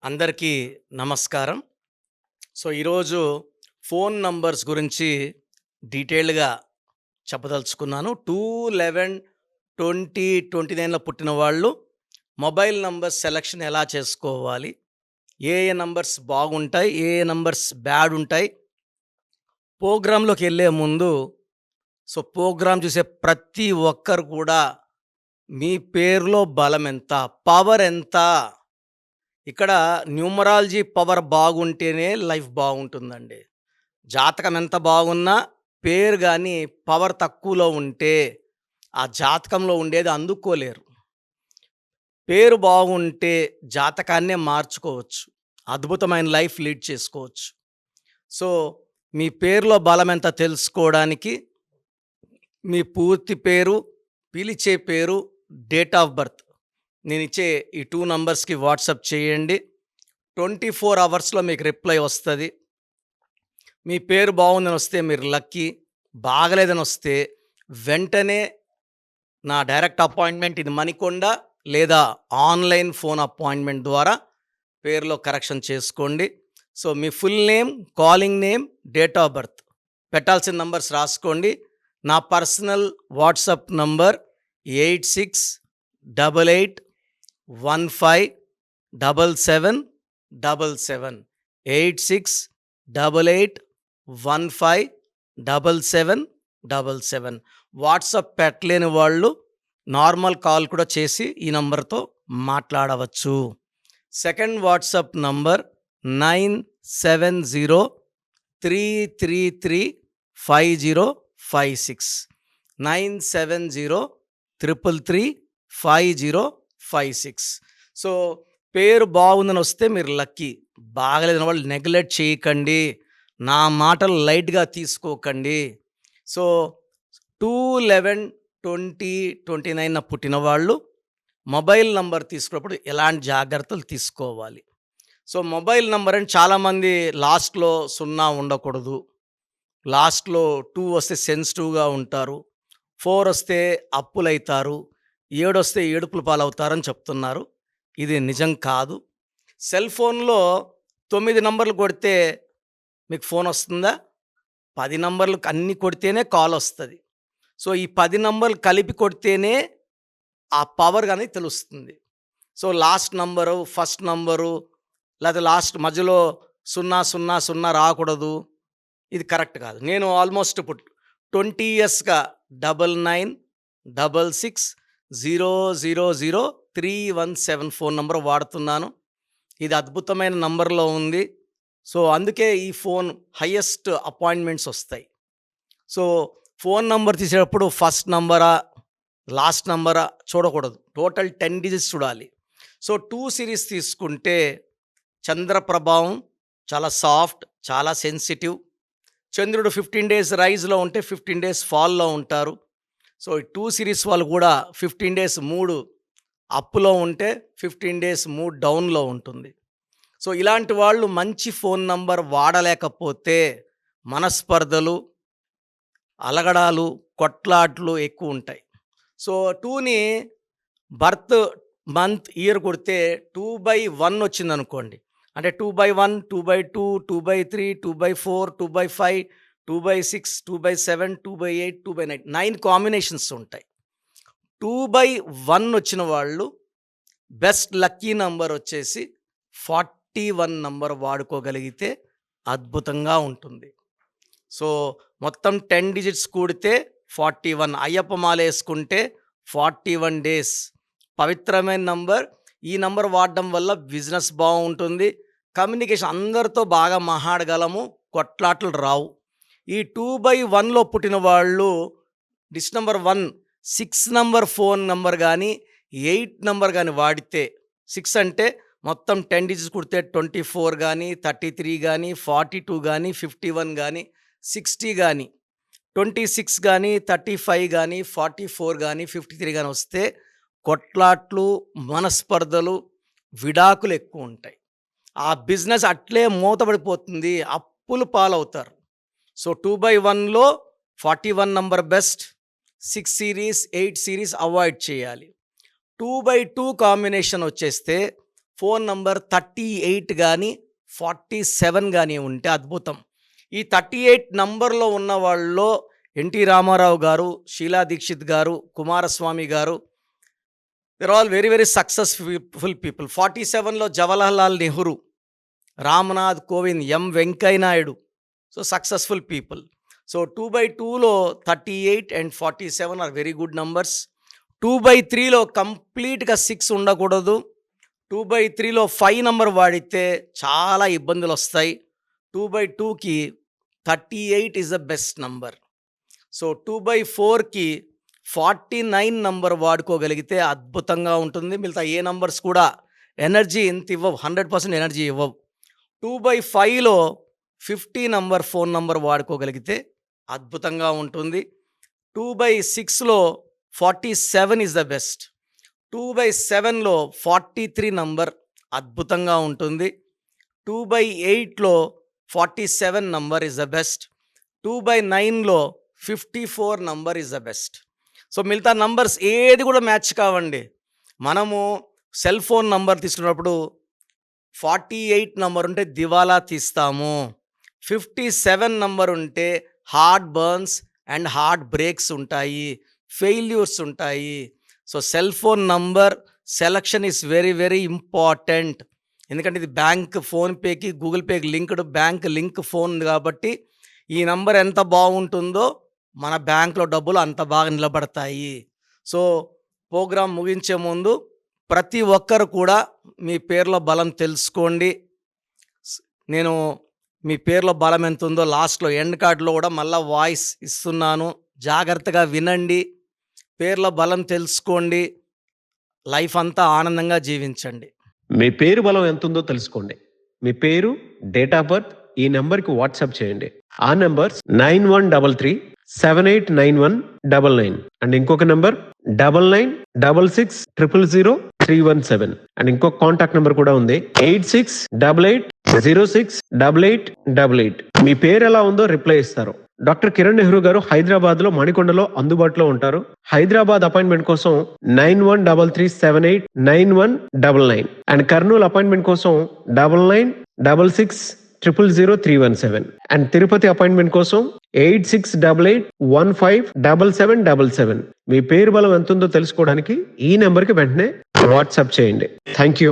అందరికీ నమస్కారం. ఈరోజు ఫోన్ నంబర్స్ గురించి డీటెయిల్డ్‌గా చెప్పదలుచుకున్నాను. 2/11/2029లో పుట్టిన వాళ్ళు మొబైల్ నంబర్ సెలక్షన్ ఎలా చేసుకోవాలి? ఏ నంబర్స్ బాగుంటాయి? ఏ నంబర్స్ బ్యాడ్ ఉంటాయి? ప్రోగ్రామ్‌లోకెళ్ళే ముందు ప్రోగ్రామ్ చూసే ప్రతి ఒక్కరు కూడా మీ పేరులో బలం ఎంత? పవర్ ఎంత? ఇక్కడ న్యూమరాలజీ పవర్ బాగుంటేనే లైఫ్ బాగుంటుందండి. జాతకం ఎంత బాగున్నా పేరు గాని పవర్ తక్కువలో ఉంటే ఆ జాతకంలో ఉండేది అందుకోలేరు. పేరు బాగుంటే జాతకాన్నే మార్చుకోవచ్చు. అద్భుతమైన లైఫ్ లీడ్ చేసుకోవచ్చు. సో, మీ పేరులో బలం ఎంత తెలుసుకోవడానికి మీ పూర్తి పేరు, పిలిచే పేరు, డేట్ ఆఫ్ బర్త్ నేనిచ్చే ఈ 2 నంబర్స్‌కి వాట్సాప్ చేయండి. 24 అవర్స్‌లో మీకు రిప్లై వస్తది. మీ పేరు బాగుందని వస్తే మీరు లక్కీ. బాగలేదని వస్తే వెంటనే నా డైరెక్ట్ అపాయింట్మెంట్ ఇది మణికొండ లేదా ఆన్‌లైన్ ఫోన్ అపాయింట్మెంట్ ద్వారా పేరులో కరెక్షన్ చేసుకోండి. మీ full name, calling name, date of birth పెట్టాల్సిన నంబర్స్ రాసుకోండి. నా పర్సనల్ వాట్సాప్ నంబర్ 8688157777 8688157777. వాట్సాప్ పెట్టలేని వాళ్ళు నార్మల్ కాల్ కూడా చేసి ఈ నంబర్‌తో మాట్లాడవచ్చు. Second WhatsApp number 9703335056 9703335056. సో, పేరు బాగుందని వస్తే మీరు లక్కీ. బాగలేదని వాళ్ళు నెగ్లెక్ట్ చేయకండి. నా మాటలు లైట్‌గా తీసుకోకండి. సో, 2/11/2029 పుట్టిన వాళ్ళు మొబైల్ నంబర్ తీసుకున్నప్పుడు ఎలాంటి జాగ్రత్తలు తీసుకోవాలి? మొబైల్ నంబర్ అని చాలామంది లాస్ట్‌లో 0 ఉండకూడదు. లాస్ట్‌లో 2 వస్తే సెన్సిటివ్‌గా ఉంటారు. 4 వస్తే అప్పులైతారు. 7 వస్తే ఏడుపుల పాలవుతారని చెప్తున్నారు. ఇది నిజం కాదు. సెల్ ఫోన్‌లో 9 నంబర్లు కొడితే మీకు ఫోన్ వస్తుందా? 10 నంబర్లు అన్నీ కొడితేనే కాల్ వస్తది. ఈ 10 నంబర్లు కలిపి కొడితేనే ఆ పవర్ అనేది తెలుస్తుంది. లాస్ట్ నంబరు, ఫస్ట్ నంబరు లేతే లాస్ట్ మధ్యలో 000 రాకూడదు. ఇది కరెక్ట్ కాదు. నేను ఆల్మోస్ట్ ఇప్పుడు 20 ఇయర్స్‌గా 9966000317 ఫోన్ నంబర్ వాడుతున్నాను. ఇది అద్భుతమైన నంబర్‌లో ఉంది. అందుకే ఈ ఫోన్ హైయెస్ట్ అపాయింట్మెంట్స్ వస్తాయి. సో, ఫోన్ నంబర్ తీసేటప్పుడు ఫస్ట్ నంబరా, లాస్ట్ నంబరా చూడకూడదు. టోటల్ 10 డిజిట్స్ చూడాలి. 2 సిరీస్ తీసుకుంటే చంద్ర ప్రభావం చాలా సాఫ్ట్, చాలా సెన్సిటివ్. చంద్రుడు 15 డేస్ రైజ్‌లో ఉంటే 15 డేస్ ఫాల్‌లో ఉంటారు. ఈ 2 సిరీస్ వాళ్ళు కూడా 15 డేస్ మూడ్ అప్‌లో ఉంటే 15 డేస్ మూడ్ డౌన్‌లో ఉంటుంది. ఇలాంటి వాళ్ళు మంచి ఫోన్ నంబర్ వాడలేకపోతే మనస్పర్ధలు, అలగడాలు, కొట్లాట్లు ఎక్కువుంటాయి. 2ని బర్త్ మంత్, ఇయర్ కొడితే 2/1 వచ్చిందనుకోండి. అంటే 2/1, 2/2, 2/3, 2/4, 2/5, 2/6, 2/7, 2/8, 2/9 9 కాంబినేషన్స్ ఉంటాయి. 2/1 వచ్చిన వాళ్ళు బెస్ట్ లక్కీ నంబర్ వచ్చేసి 41 నంబర్ వాడుకోగలిగితే అద్భుతంగా ఉంటుంది. మొత్తం 10 డిజిట్స్ కూడితే 41. అయ్యప్ప మాలేసుకుంటే 41 డేస్. పవిత్రమైన నంబర్. ఈ నంబర్ వాడడం వల్ల బిజినెస్ బాగుంటుంది. కమ్యూనికేషన్ అందరితో బాగా మాట్లాడగలము. కొట్లాటలు రావు. ఈ 2/1లో పుట్టిన వాళ్ళు dish number 1 6 number phone number కానీ 8 నంబర్ కానీ వాడితే 6 అంటే మొత్తం 10 డిజిట్స్ కుడితే 24 కానీ 33 కానీ 42 కానీ 51 కానీ 60 కానీ 26 కానీ 35 కానీ 44 కానీ 53 కానీ వస్తే కొట్లాట్లు, మనస్పర్ధలు, విడాకులు ఎక్కువ ఉంటాయి. ఆ బిజినెస్ అట్లే మూతపడిపోతుంది. అప్పులు పాలవుతారు. 2/1లో 41 number best. 6 series, 8 series avoid చేయాలి. 2/2 కాంబినేషన్ వచ్చేస్తే ఫోన్ నంబర్ 38 గానీ, 47 గానీ ఉంటే అద్భుతం. ఈ 38 నంబర్‌లో ఉన్న వాళ్ళలో ఎన్టీ రామారావు గారు, షీలా దీక్షిత్ గారు, కుమారస్వామి గారు, they are all very very successful people. 47లో Jawaharlal Nehru, Ramnath Kovind, M Venkaiah Naidu. So, successful people. So, 2/2లో 38 and 47 are very good numbers. 2/3లో కంప్లీట్‌గా 6 ఉండకూడదు. 2/3లో 5 నంబర్ వాడితే చాలా ఇబ్బందులొస్తాయి. 2/2కి 38 is the best number. So, 2/4కి 49 నంబర్ వాడుకోగలిగితే అద్భుతంగా ఉంటుంది. మిగతా ఏ నంబర్స్ కూడా ఎనర్జీ ఇంత ఇవ్వవు. 100% ఎనర్జీ ఇవ్వవు. 2/5లో 50 నంబర్ ఫోన్ నంబర్ వాడుకోగలిగితే అద్భుతంగా ఉంటుంది. 2/6లో 47 ఈజ్ ద బెస్ట్. 2/7లో 43 నంబర్ అద్భుతంగా ఉంటుంది. 2/8లో 47 నంబర్ ఈజ్ ద బెస్ట్. 2/9లో 54 number is the best. So, మిగతా నంబర్స్ ఏది కూడా మ్యాచ్ కావండి. మనము సెల్ ఫోన్ నంబర్ తీసుకున్నప్పుడు 48 నంబర్ ఉంటే దివాలా తీస్తాము. 57 నంబర్ ఉంటే heart burns and heart breaks ఉంటాయి, ఫెయిల్యూర్స్ ఉంటాయి. So, cell phone number selection is very very important. ఎందుకంటే ఇది బ్యాంక్ ఫోన్‌పేకి, గూగుల్ పేకి లింక్డ్ బ్యాంక్ లింక్ ఫోన్ కాబట్టి ఈ నంబర్ ఎంత బాగుంటుందో మన బ్యాంక్‌లో డబ్బులు అంత బాగా నిలబడతాయి. సో, ప్రోగ్రామ్ ముగించే ముందు ప్రతి ఒక్కరు కూడా మీ పేర్లో బలం తెలుసుకోండి. నేను మీ పేర్లో బలం ఎంత ఉందో లాస్ట్‌లో ఎండ్ కార్డ్‌లో కూడా మళ్ళా వాయిస్ ఇస్తున్నాను. జాగ్రత్తగా వినండి. పేర్ల బలం తెలుసుకోండి. లైఫ్ అంతా ఆనందంగా జీవించండి. మీ పేరు బలం ఎంతుందో తెలుసుకోండి. మీ పేరు, డేట్ ఆఫ్ బర్త్ ఈ నెంబర్కి వాట్సాప్ చేయండి. ఆ నెంబర్ 9133789199 అండ్ ఇంకొక నెంబర్ 9966000317 అండ్ ఇంకొక కాంటాక్ట్ నెంబర్ కూడా ఉంది 8688068888. మీ పేరు ఎలా ఉందో రిప్లై ఇస్తారు. డాక్టర్ కిరణ్ నెహ్రూ గారు హైదరాబాద్ లో మణికొండలో అందుబాటులో ఉంటారు. హైదరాబాద్ అపాయింట్మెంట్ కోసం 9133789199 అండ్ కర్నూలు అపాయింట్మెంట్ కోసం 9966000317 అండ్ తిరుపతి అపాయింట్మెంట్ కోసం 8688157777. మీ పేరు బలం ఎంతుందో తెలుసుకోవడానికి ఈ నెంబర్కి వెంటనే వాట్సాప్ చేయండి. Thank you.